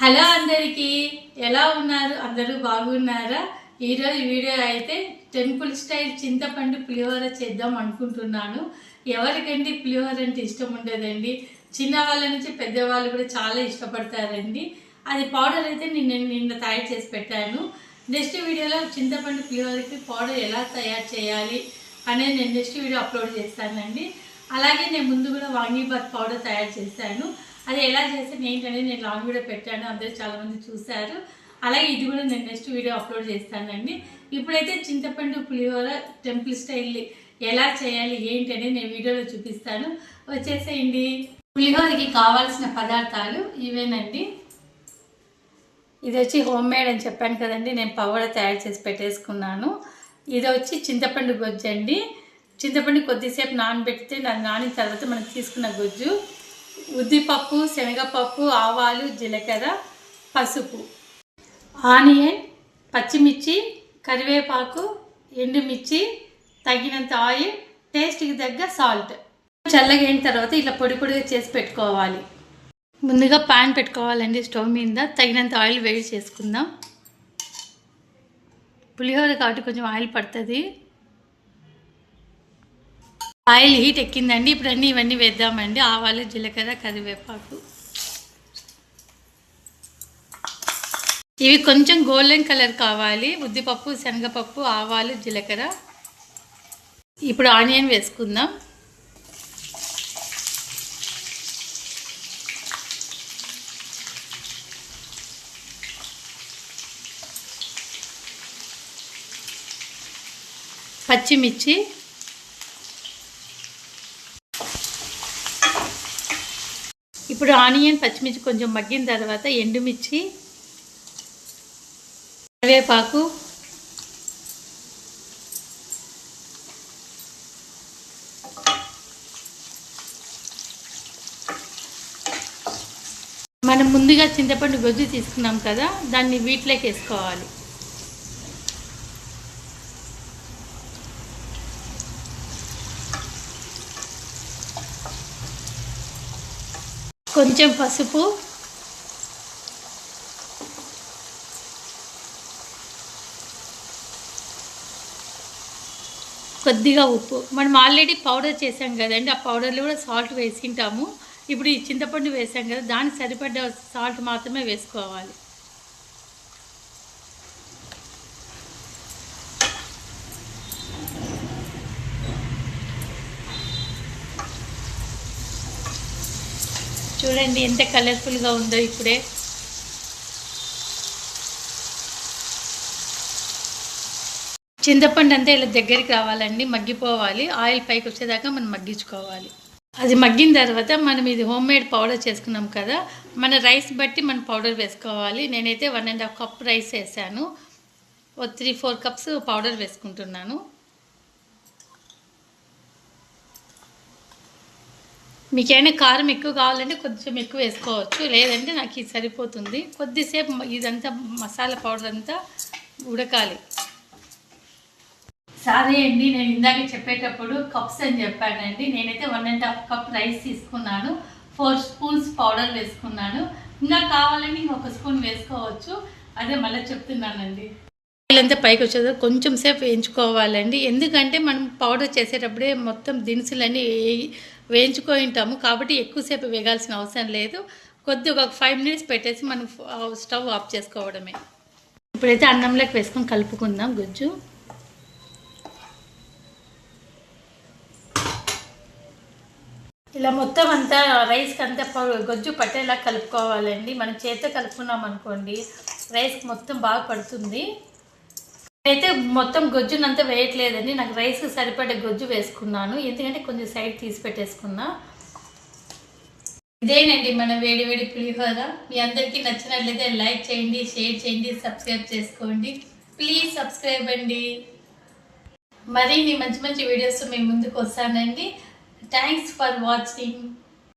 Hello అందరికీ, ఎలా ఉన్నారు? అందరూ బాగున్నారా? ఈరోజు వీడియో అయితే టెంపుల్ స్టైల్ చింతపండు పులిహోర చేద్దాం అనుకుంటున్నాను. ఎవరికండి పులిహోర అంటే ఇష్టం ఉండదండి? చిన్నవాళ్ళ నుంచి పెద్దవాళ్ళు కూడా చాలా ఇష్టపడతారండి. అది పౌడర్ అయితే నిన్న తయారు చేసి పెట్టాను. నెక్స్ట్ వీడియోలో చింతపండు పులిహోరకి పౌడర్ ఎలా తయారు చేయాలి అనేది నేను నెక్స్ట్ వీడియో అప్లోడ్ చేస్తానండి. అలాగే నేను ముందు కూడా వాంగీబాత్ పౌడర్ తయారు చేశాను. అది ఎలా చేసాను ఏంటనేది నేను లాంగ్ వీడియో పెట్టాను, అందరూ చాలామంది చూశారు. అలాగే ఇది కూడా నేను నెక్స్ట్ వీడియో అప్లోడ్ చేస్తానండి. ఇప్పుడైతే చింతపండు పులిహోర టెంపుల్ స్టైల్ ఎలా చేయాలి ఏంటి అనేది నేను వీడియోలో చూపిస్తాను. వచ్చేసేయండి. పులిహోరకి కావాల్సిన పదార్థాలు ఇవేనండి. ఇది వచ్చి హోమ్ మేడ్ అని చెప్పాను కదండి, నేను పౌడర్ తయారు చేసి పెట్టేసుకున్నాను. ఇది వచ్చి చింతపండు గొజ్జు అండి. చింతపండు కొద్దిసేపు నానబెడితే నానిన తర్వాత మనం తీసుకున్న గొజ్జు. ఉద్దిపప్పు, శనగపప్పు, ఆవాలు, జీలకర్ర, పసుపు, ఆనియన్, పచ్చిమిర్చి, కరివేపాకు, ఎండుమిర్చి, తగినంత ఆయిల్, టేస్ట్కి తగ్గ సాల్ట్. చల్లగా అయిన తర్వాత ఇలా పొడి పొడిగా చేసి పెట్టుకోవాలి. ముందుగా ప్యాన్ పెట్టుకోవాలండి స్టవ్ మీద. తగినంత ఆయిల్ వేడి చేసుకుందాం. పులిహోర కాబట్టి కొంచెం ఆయిల్ పడుతుంది. ఆయిల్ హీట్ ఎక్కిందండి. ఇప్పుడు ఇవన్నీ వేద్దామండి. ఆవాలు, జీలకర్ర, కరివేపాకు. ఇవి కొంచెం గోల్డెన్ కలర్ కావాలి. ఉద్దిపప్పు, శనగపప్పు, ఆవాలు, జీలకర్ర. ఇప్పుడు ఆనియన్ వేసుకుందాం. పచ్చిమిర్చి, ఇప్పుడు ఆనియన్, పచ్చిమిర్చి కొంచెం మగ్గిన తర్వాత ఎండుమిర్చి, కరివేపాకు, మనం ముందుగా చింతపండు గొజ్జు తీసుకున్నాం కదా, దాన్ని వీటిలోకి వేసుకోవాలి. కొంచెం పసుపు, కొద్దిగా ఉప్పు. మనం ఆల్రెడీ పౌడర్ చేసాం కదండి, ఆ పౌడర్లో కూడా సాల్ట్ వేసింటాము. ఇప్పుడు ఈ చింతపండు వేసాం కదా, దానికి సరిపడ్డ సాల్ట్ మాత్రమే వేసుకోవాలి. చూడండి ఎంత కలర్ఫుల్గా ఉందో. ఇప్పుడే చింతపండు అంతా ఇలా దగ్గరికి రావాలండి, మగ్గిపోవాలి. ఆయిల్ పైకి వచ్చేదాకా మనం మగ్గించుకోవాలి. అది మగ్గిన తర్వాత మనం ఇది హోమ్ మేడ్ పౌడర్ చేసుకున్నాం కదా, మన రైస్ బట్టి మనం పౌడర్ వేసుకోవాలి. నేనైతే 1.5 కప్ రైస్ వేసాను. 3-4 కప్స్ పౌడర్ వేసుకుంటున్నాను. మీకైనా కారం ఎక్కువ కావాలంటే కొంచెం ఎక్కువ వేసుకోవచ్చు, లేదంటే నాకు ఇది సరిపోతుంది. కొద్దిసేపు ఇదంతా మసాలా పౌడర్ అంతా ఉడకాలి. సారీ అండి, నేను ఇందాక చెప్పేటప్పుడు కప్స్ అని చెప్పానండి. నేనైతే 1.5 కప్ రైస్ తీసుకున్నాను. 4 స్పూన్స్ పౌడర్ వేసుకున్నాను. ఇంకా కావాలని 1 స్పూన్ వేసుకోవచ్చు, అదే మళ్ళీ చెప్తున్నానండి. అంతా పైకి వచ్చేది కొంచెం సేపు వేయించుకోవాలండి. ఎందుకంటే మనం పౌడర్ చేసేటప్పుడే మొత్తం దినుసులన్నీ వేయించుకొని ఉంటాము కాబట్టి ఎక్కువసేపు వేగాల్సిన అవసరం లేదు. కొద్దిగా ఒక 5 మినిట్స్ పెట్టేసి మనం స్టవ్ ఆఫ్ చేసుకోవడమే. ఇప్పుడైతే అన్నంలోకి వేసుకొని కలుపుకుందాం గొజ్జు. ఇలా మొత్తం అంతా రైస్కి అంతా గొజ్జు పట్టేలా కలుపుకోవాలండి. మనం చేతితో కలుపుకున్నాం అనుకోండి, రైస్కి మొత్తం బాగా పడుతుంది. అయితే మొత్తం గొజ్జునంతా వేయట్లేదండి, నాకు రైస్కి సరిపడే గొజ్జు వేసుకున్నాను. ఎందుకంటే కొంచెం సైడ్ తీసి పెట్టేసుకున్నా. ఇదేనండి మన వేడి వేడి పులిహోర. మీ అందరికీ నచ్చినట్లయితే లైక్ చేయండి, షేర్ చేయండి, సబ్స్క్రైబ్ చేసుకోండి. ప్లీజ్ సబ్స్క్రైబ్ అండి. మరిన్ని మంచి మంచి వీడియోస్ మేము ముందుకు వస్తానండి. Thanks for watching.